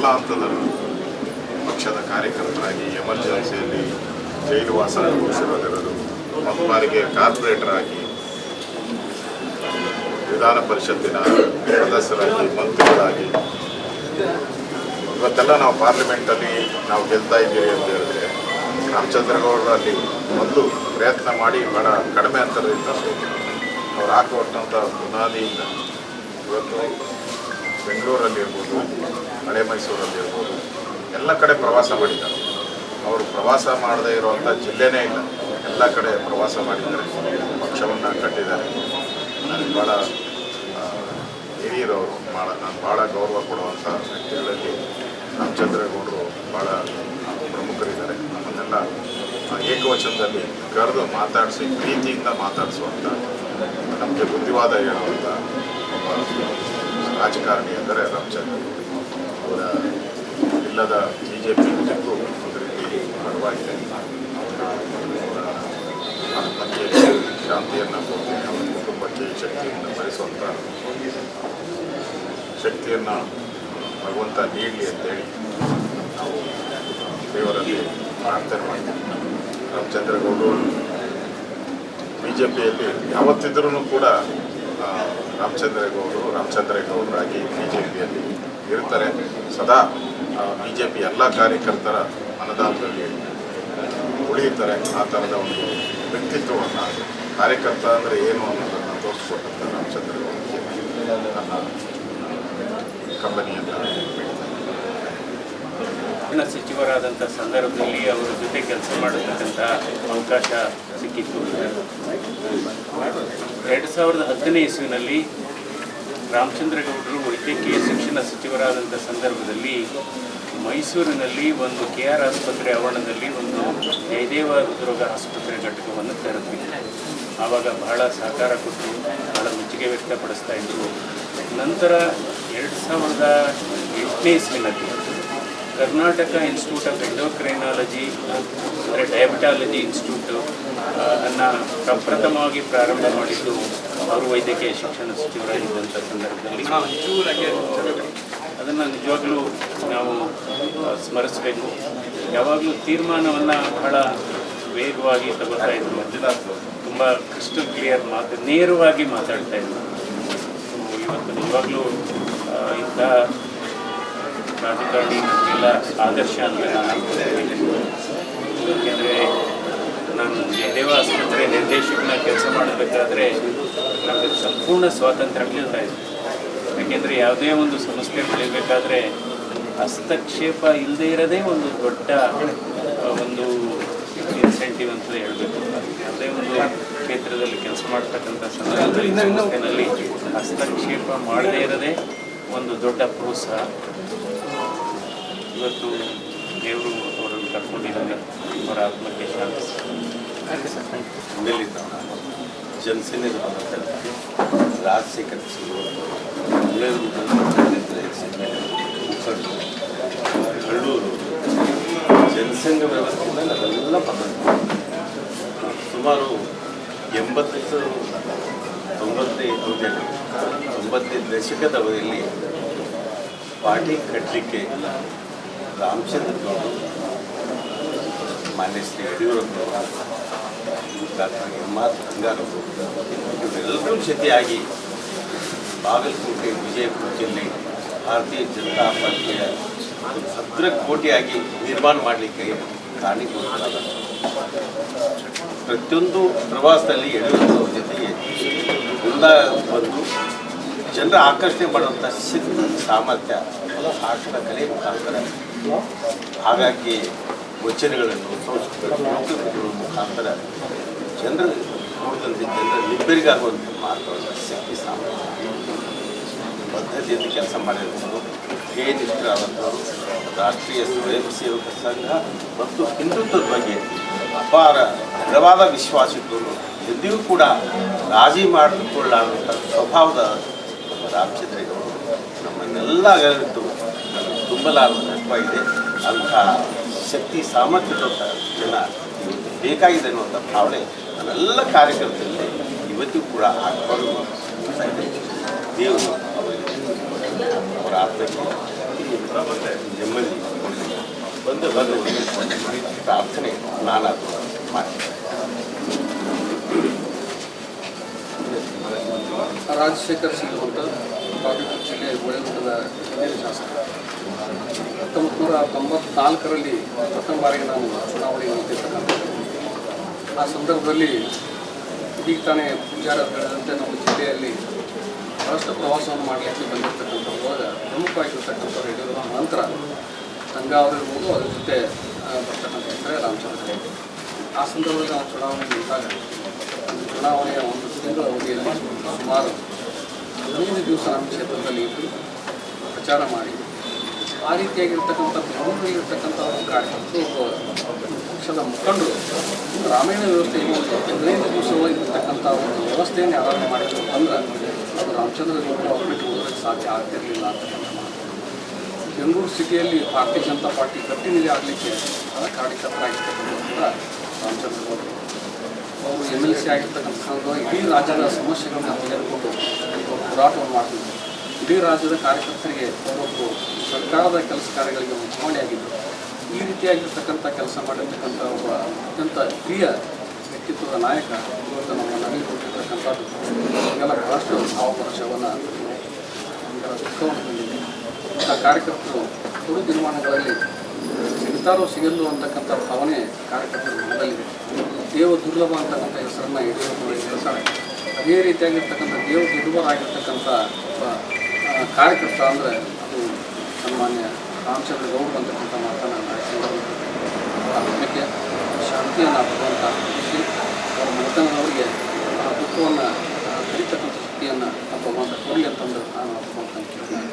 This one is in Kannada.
ಎಲ್ಲ ಹಂತದಲ್ಲೂ ಪಕ್ಷದ ಕಾರ್ಯಕರ್ತರಾಗಿ ಎಮರ್ಜೆನ್ಸಿಯಲ್ಲಿ ಜೈಲು ವಾಸ ಅನುಭವಿಸಿರೋದಿರೋದು, ಒಂದು ಬಾರಿಗೆ ಕಾರ್ಪೊರೇಟರ್ ಆಗಿ, ವಿಧಾನ ಪರಿಷತ್ತಿನ ಸದಸ್ಯರಾಗಿ, ಮಂತ್ರಿಗಳಾಗಿ, ಇವತ್ತೆಲ್ಲ ನಾವು ಪಾರ್ಲಿಮೆಂಟಲ್ಲಿ ನಾವು ಗೆಲ್ತಾ ಇದ್ದೀವಿ ಅಂತ ಹೇಳಿದ್ರೆ ರಾಮಚಂದ್ರಗೌಡರಲ್ಲಿ ಮೊದಲು ಪ್ರಯತ್ನ ಮಾಡಿ ಭಾಳ ಕಡಿಮೆ ಅಂತರದಿಂದ ಅವ್ರು ಹಾಕುವಂಥ ಬುನಾದಿಯಿಂದ ಇವತ್ತು ಬೆಂಗಳೂರಲ್ಲಿರ್ಬೋದು, ಹಳೆ ಮೈಸೂರಲ್ಲಿರ್ಬೋದು, ಎಲ್ಲ ಕಡೆ ಪ್ರವಾಸ ಮಾಡಿದ್ದಾರೆ. ಅವರು ಪ್ರವಾಸ ಮಾಡದೇ ಇರುವಂಥ ಜಿಲ್ಲೆನೇ ಇಲ್ಲ, ಎಲ್ಲ ಕಡೆ ಪ್ರವಾಸ ಮಾಡಿದ್ದಾರೆ, ಪಕ್ಷವನ್ನು ಕಟ್ಟಿದ್ದಾರೆ. ನನಗೆ ಭಾಳ ಹಿರಿಯರವರು, ನಾನು ಭಾಳ ಗೌರವ ಕೊಡುವಂಥ ವ್ಯಕ್ತಿಗಳಲ್ಲಿ ರಾಮಚಂದ್ರಗೌಡರು ಭಾಳ ಪ್ರಮುಖರಿದ್ದಾರೆ. ನಮ್ಮನ್ನೆಲ್ಲ ಏಕವಚನದಲ್ಲಿ ಕರೆದು ಮಾತಾಡಿಸಿ ಪ್ರೀತಿಯಿಂದ ಮಾತಾಡಿಸುವಂಥ, ನಮಗೆ ಬುದ್ಧಿವಾದ ಹೇಳುವಂಥ ಒಬ್ಬ ರಾಜಕಾರಣಿ ಎಂದರೆ ರಾಮಚಂದ್ರಗೌಡರು. ಅವರ ಇಲ್ಲದ BJP ನಿಜಕ್ಕೂ ಒಂದು ರೀತಿ ಪರವಾಗಿದೆ. ಅವರ ಆತ್ಮಕ್ಕೆ ಶಾಂತಿಯನ್ನು ಕೊಡ್ತೀನಿ, ಅವರ ಕುಟುಂಬಕ್ಕೆ ಶಕ್ತಿಯನ್ನು ಭರಿಸುವಂಥ ಶಕ್ತಿಯನ್ನು ಭಗವಂತ ನೀಡಲಿ ಅಂತೇಳಿ ನಾವು ದೇವರಲ್ಲಿ ಪ್ರಾರ್ಥನೆ ಮಾಡ್ತೀವಿ. ರಾಮಚಂದ್ರಗೌಡರು BJPಯಲ್ಲಿ ಯಾವತ್ತಿದ್ರೂ ಕೂಡ ರಾಮಚಂದ್ರೇಗೌಡರಾಗಿ BJPಯಲ್ಲಿ ಇರ್ತಾರೆ. ಸದಾ BJP ಎಲ್ಲ ಕಾರ್ಯಕರ್ತರ ಅನುದಾನದಲ್ಲಿ ಉಳಿಯುತ್ತಾರೆ. ಆ ಥರದ ಒಂದು ವ್ಯಕ್ತಿತ್ವವನ್ನು, ಕಾರ್ಯಕರ್ತ ಅಂದರೆ ಏನು ಅನ್ನೋದನ್ನು ತೋರಿಸ್ಕೊಟ್ಟಂಥ ರಾಮಚಂದ್ರಗೌಡರಿಗೆ ನನ್ನ ಕಂಪನಿಯನ್ನು ಸಚಿವರಾದಂಥ ಸಂದರ್ಭದಲ್ಲಿ ಅವರ ಜೊತೆ ಕೆಲಸ ಮಾಡತಕ್ಕಂಥ ಅವಕಾಶ ಸಿಕ್ಕಿತ್ತು. 2010ನೇ ಇಸ್ವಿನಲ್ಲಿ ರಾಮಚಂದ್ರಗೌಡರು ವೈದ್ಯಕೀಯ ಶಿಕ್ಷಣ ಸಚಿವರಾದಂಥ ಸಂದರ್ಭದಲ್ಲಿ ಮೈಸೂರಿನಲ್ಲಿ ಒಂದು KR ಆಸ್ಪತ್ರೆ ಆವರಣದಲ್ಲಿ ಒಂದು ಜಯದೇವ ಹೃದ್ರೋಗ ಆಸ್ಪತ್ರೆ ಘಟಕವನ್ನು ತೆರೆದ್ವಿ. ಆವಾಗ ಬಹಳ ಸಹಕಾರ ಕೊಟ್ಟು ಬಹಳ ಮೆಚ್ಚುಗೆ ವ್ಯಕ್ತಪಡಿಸ್ತಾ ಇದ್ದರು. ನಂತರ 2008ನೇ ಇಸ್ವಿನಲ್ಲಿ ಕರ್ನಾಟಕ ಇನ್ಸ್ಟಿಟ್ಯೂಟ್ ಆಫ್ ಎಂಡೋಕ್ರೈನಾಲಜಿ ಅಂದರೆ ಡಯಾಬಿಟಾಲಜಿ ಇನ್ಸ್ಟಿಟ್ಯೂಟು ಅನ್ನು ಪ್ರಪ್ರಥಮವಾಗಿ ಪ್ರಾರಂಭ ಮಾಡಿದ್ದು ಅವರು ವೈದ್ಯಕೀಯ ಶಿಕ್ಷಣ ಸಚಿವರಾಗಿರುವಂಥ ಸಂದರ್ಭದಲ್ಲಿ. ಅದನ್ನು ನಿಜವಾಗ್ಲೂ ನಾವು ಸ್ಮರಿಸಬೇಕು. ಯಾವಾಗಲೂ ತೀರ್ಮಾನವನ್ನು ಬಹಳ ವೇಗವಾಗಿ ತಗೋತಾ ಇದ್ರು, ತುಂಬ ಕ್ರಿಸ್ಟಲ್ ಕ್ಲಿಯರ್ ನೇರವಾಗಿ ಮಾತಾಡ್ತಾ ಇದ್ರು. ಇವತ್ತು ನಿಜವಾಗ್ಲೂ ಇಂಥ ರಾಜಕಾರಣಿ ನಮಗೆಲ್ಲ ಆದರ್ಶ ಅಂತ ನಾನು ಯಾಕೆಂದರೆ ನಾನು ಜಯದೇವ ಆಸ್ಪತ್ರೆ ನಿರ್ದೇಶಕನ ಕೆಲಸ ಮಾಡಬೇಕಾದ್ರೆ ನಮಗೆ ಸಂಪೂರ್ಣ ಸ್ವಾತಂತ್ರ್ಯ ನೀಡ್ತಾ ಇತ್ತು. ಯಾಕೆಂದರೆ ಯಾವುದೇ ಒಂದು ಸಂಸ್ಥೆ ಬೆಳೀಬೇಕಾದ್ರೆ ಹಸ್ತಕ್ಷೇಪ ಇಲ್ಲದೇ ಇರೋದೇ ಒಂದು ದೊಡ್ಡ ಒಂದು ಇನ್ಸೆಂಟಿವ್ ಅಂತ ಹೇಳಬೇಕು. ಯಾವುದೇ ಒಂದು ಕ್ಷೇತ್ರದಲ್ಲಿ ಕೆಲಸ ಮಾಡ್ತಕ್ಕಂಥ ಸಂದರ್ಭದಲ್ಲಿ ಹಸ್ತಕ್ಷೇಪ ಮಾಡದೇ ಇರೋದೇ ಒಂದು ದೊಡ್ಡ ಪ್ರೋತ್ಸಾಹ. ಇವತ್ತು ದೇವರು ಅವರನ್ನು ಕರ್ಕೊಂಡಿದ್ದಾರೆ, ಅವರ ಆತ್ಮಕ್ಕೆ ಶಾಂತಿ. ಮೇಲಿದ್ದ ಜನಸೇನೆಗೆ ರಾಜಶೇಖರ ಮುಖಂಡರು, ಕಳ್ಳೂರು ಜನಸಂಘ ವ್ಯವಸ್ಥೆಯಿಂದ ನಾವೆಲ್ಲ ಪದ್ಧತಿ ಸುಮಾರು 90 ದಶಕದ ಅವಧಿಯಲ್ಲಿ ಪಾರ್ಟಿ ಕಟ್ಟಲಿಕ್ಕೆ ರಾಮಚಂದ್ರಗೌಡರು, ಮಾನ್ಯ ಶ್ರೀ ಯಡಿಯೂರಪ್ಪನವರು, ಡಾಕ್ಟರ್ MR ರಂಗಾರವರು ಇವರೆಲ್ಲರೂ ಜೊತೆಯಾಗಿ ಬಾಗಲಕೋಟೆ, ವಿಜಯಪುರ ಜಿಲ್ಲೆ ಭಾರತೀಯ ಜನತಾ ಪಾರ್ಟಿಯ ಭದ್ರಕೋಟೆಯಾಗಿ ನಿರ್ಮಾಣ ಮಾಡಲಿಕ್ಕೆ ಕಾರಣೀಭೂತರಾದ ಪ್ರತಿಯೊಂದು ಪ್ರವಾಸದಲ್ಲಿ ಯಡಿಯೂರಪ್ಪನವ್ರ ಜೊತೆಗೆ ಬಂದು ಜನರ ಆಕರ್ಷಣೆ ಮಾಡುವಂಥ ಶಕ್ತಿ, ಸಾಮರ್ಥ್ಯ, ಭಾಷಣ ಕಲೆ ಮುಖಾಂತರ, ಹಾಗಾಗಿ ವಚನಗಳನ್ನು, ಸಂಸ್ಕೃತಿಗಳ ಮುಖಾಂತರ ಜನರ ನೋಡಿದಂತೆ ಜನರ ನಿಬ್ಬರಿಗಾಗುವಂಥ ಮಾತುಗಳ ಶಕ್ತಿ, ಸಾಮರ್ಥ್ಯ, ಪದ್ಧತಿಯಲ್ಲಿ ಕೆಲಸ ಮಾಡಿರುವಂಥದ್ದು, ಧ್ಯೇಯನಿಷ್ಠರಾದಂಥವರು, ರಾಷ್ಟ್ರೀಯ ಸ್ವಯಂ ಸೇವಕ ಸಂಘ ಮತ್ತು ಹಿಂದುತ್ವದ ಬಗ್ಗೆ ಅಪಾರ ದೃಢವಾದ ವಿಶ್ವಾಸಿಗಳು, ಎಂದಿಗೂ ಕೂಡ ರಾಜಿ ಮಾಡಿಕೊಳ್ಳಾದಂಥ ಸ್ವಭಾವದ ರಾಮಚಂದ್ರೇಗೌಡರು ನಮ್ಮನ್ನೆಲ್ಲ ಅಗಲಿದ್ದು ತುಂಬಲಾರದ ನಷ್ಟವಾಗಿದೆ. ಅಂಥ ಶಕ್ತಿ, ಸಾಮರ್ಥ್ಯದಂಥ ಜನ ಇವತ್ತು ಬೇಕಾಗಿದೆ ಅನ್ನುವಂಥ ಭಾವನೆ ನನ್ನೆಲ್ಲ ಕಾರ್ಯಕರ್ತರಲ್ಲಿ ಇವತ್ತಿಗೂ ಕೂಡ ಹಾಕೊಂಡು ಇದೆ. ದೇವರು ಅವರಿಗೆ ಅವರ ಆತ್ಮಕ್ಕೆ ನೆಮ್ಮದಿ ಬಂದು ಪ್ರಾರ್ಥನೆ ನಾನಾದರೂ ಮಾಡ್ತೀನಿ. ರಾಜಶೇಖರ್ ಸಿಂಗ್ ಬಾಗಲಕೋಟೆ ಜಿಲ್ಲೆ ಗೋಳಿಗುಡ್ಡದ ಹಿರಿಯ ಶಾಸಕ. 1994ರಲ್ಲಿ ಪ್ರಥಮ ಬಾರಿಗೆ ನಾನು ಚುನಾವಣೆ ನಿಂತಿರ್ತಕ್ಕಂಥದ್ದು. ಆ ಸಂದರ್ಭದಲ್ಲಿ ಈಗ ತಾನೇ ಪೂಜಾರ ಹೇಳಿದಂತೆ ನಮ್ಮ ಜಿಲ್ಲೆಯಲ್ಲಿ ಬಹಳಷ್ಟು ಪ್ರವಾಸವನ್ನು ಮಾಡಲಿಕ್ಕೆ ಬಂದಿರತಕ್ಕಂಥದ್ರೊಳಗ ಪ್ರಮುಖವಾಗಿರ್ತಕ್ಕಂಥವ್ರು ಯಡಿಯೂರಪ್ಪ ನಂತರ ತಂಗಾವರು ಇರ್ಬೋದು, ಅದ್ರ ಜೊತೆ ಬರ್ತಕ್ಕಂಥ ಹೆಸರೇ ರಾಮಚಂದ್ರ. ಆ ಸಂದರ್ಭದಲ್ಲಿ ನಾವು ಚುನಾವಣೆ ನಿಂತಾಗ ಚುನಾವಣೆಯ ಒಂದು ತಿಂಗಳ ಅವಧಿಯಲ್ಲಿ ಸುಮಾರು 15 ದಿವಸ ನಮ್ಮ ಕ್ಷೇತ್ರದಲ್ಲಿ ಇದ್ದು ಪ್ರಚಾರ ಮಾಡಿ ಆ ರೀತಿಯಾಗಿರ್ತಕ್ಕಂಥ ಬೆಂಗಳೂರಿನಲ್ಲಿರ್ತಕ್ಕಂಥ ಒಂದು ಕಾರ್ಯಕರ್ತರು ಪಕ್ಷದ ಮುಖಂಡರು ಗ್ರಾಮೀಣ ವ್ಯವಸ್ಥೆಗೆ ಒಂದು 15 ದಿವಸವಾಗಿರ್ತಕ್ಕಂಥ ಒಂದು ವ್ಯವಸ್ಥೆಯನ್ನು ಯಾರಾದ್ರೂ ಮಾಡಿದ್ರು ಅಂದ್ರೆ ಅದು ರಾಮಚಂದ್ರ ಅವ್ರು ಬಿಟ್ಟು ಹೋಗೋದಕ್ಕೆ ಸಾಧ್ಯ ಆಗ್ತಿರಲಿಲ್ಲ ಅಂತಕ್ಕಂಥ ಮಾತು. ಬೆಂಗಳೂರು ಸಿಟಿಯಲ್ಲಿ ಭಾರತೀಯ ಜನತಾ ಪಾರ್ಟಿ ಗಟ್ಟಿನಿದೆ ಆಗಲಿಕ್ಕೆ ಕಾರ್ಯಕರ್ತರಾಗಿರ್ತಕ್ಕಂಥ ರಾಮಚಂದ್ರ ಗೌಡರು ಅವರು MLC ಆಗಿರ್ತಕ್ಕಂಥ ಸಂದರ್ಭದಲ್ಲಿ ಇಡೀ ರಾಜ್ಯದ ಸಮಸ್ಯೆಗಳನ್ನ ತೆಗೆದುಕೊಂಡು ಹೋರಾಟವನ್ನು ಮಾಡ್ತಿದ್ರು. ಇಡೀ ರಾಜ್ಯದ ಕಾರ್ಯಕರ್ತರಿಗೆ ಅವರೊಬ್ಬರು ಸರ್ಕಾರದ ಕೆಲಸ ಕಾರ್ಯಗಳಿಗೆ ಮುಖ್ಯವಾಣಿಯಾಗಿದ್ದರು. ಈ ರೀತಿಯಾಗಿರ್ತಕ್ಕಂಥ ಕೆಲಸ ಮಾಡಿರ್ತಕ್ಕಂಥ ಒಬ್ಬ ಅತ್ಯಂತ ಹಿರಿಯ ವ್ಯಕ್ತಿತ್ವದ ನಾಯಕ ಇವತ್ತು ನಮ್ಮ ನಮಗೆ ಕೊಟ್ಟಿರ್ತಕ್ಕಂಥದ್ದು ಈಗೆಲ್ಲ ಬಹಳಷ್ಟು ಭಾವಪರಶವನ್ನು ನಮಗೆಲ್ಲ ದುಃಖವನ್ನು ಹೊಂದಿದೆ. ಇಂಥ ಕಾರ್ಯಕರ್ತರು ಕೊಡು ನಿರ್ಮಾಣಗಳಲ್ಲಿ ಸಿಗ್ತಾರೋ ಸಿಗಲ್ಲು ಅಂತಕ್ಕಂಥ ಭಾವನೆ ಕಾರ್ಯಕರ್ತರ ಮನದಲ್ಲಿದೆ. ದೇವ ದುರ್ಲಭ ಅಂತಕ್ಕಂಥ ಹೆಸರನ್ನು ಯಡಿಯೂರಪ್ಪನವರಿಗೆ ತಿಳಿಸ್ತಾರೆ. ಅದೇ ರೀತಿಯಾಗಿರ್ತಕ್ಕಂಥ ದೇವ ದುರ್ಲಭರಾಗಿರ್ತಕ್ಕಂಥ ಒಬ್ಬ ಕಾರ್ಯಕರ್ತ ಅಂದರೆ ಅದು ಸನ್ಮಾನ್ಯ ರಾಮಚಂದ್ರ ಗೌಡರು ಅಂತಕ್ಕಂಥ ಮಾತನ್ನು ಆತ್ಮಕ್ಕೆ ಶಾಂತಿಯನ್ನು ಭಗವಂತ ಅವರ ಮನೆತನದವರಿಗೆ ಆ ದುಃಖವನ್ನು ಕರೀತಕ್ಕಂಥ ಶಕ್ತಿಯನ್ನು ಭಗವಂತ ಕೊಡಲಿ ಅಂತಂದು ನಾನು ಭಗವಂತನ ಕೇಳ್ತೇನೆ.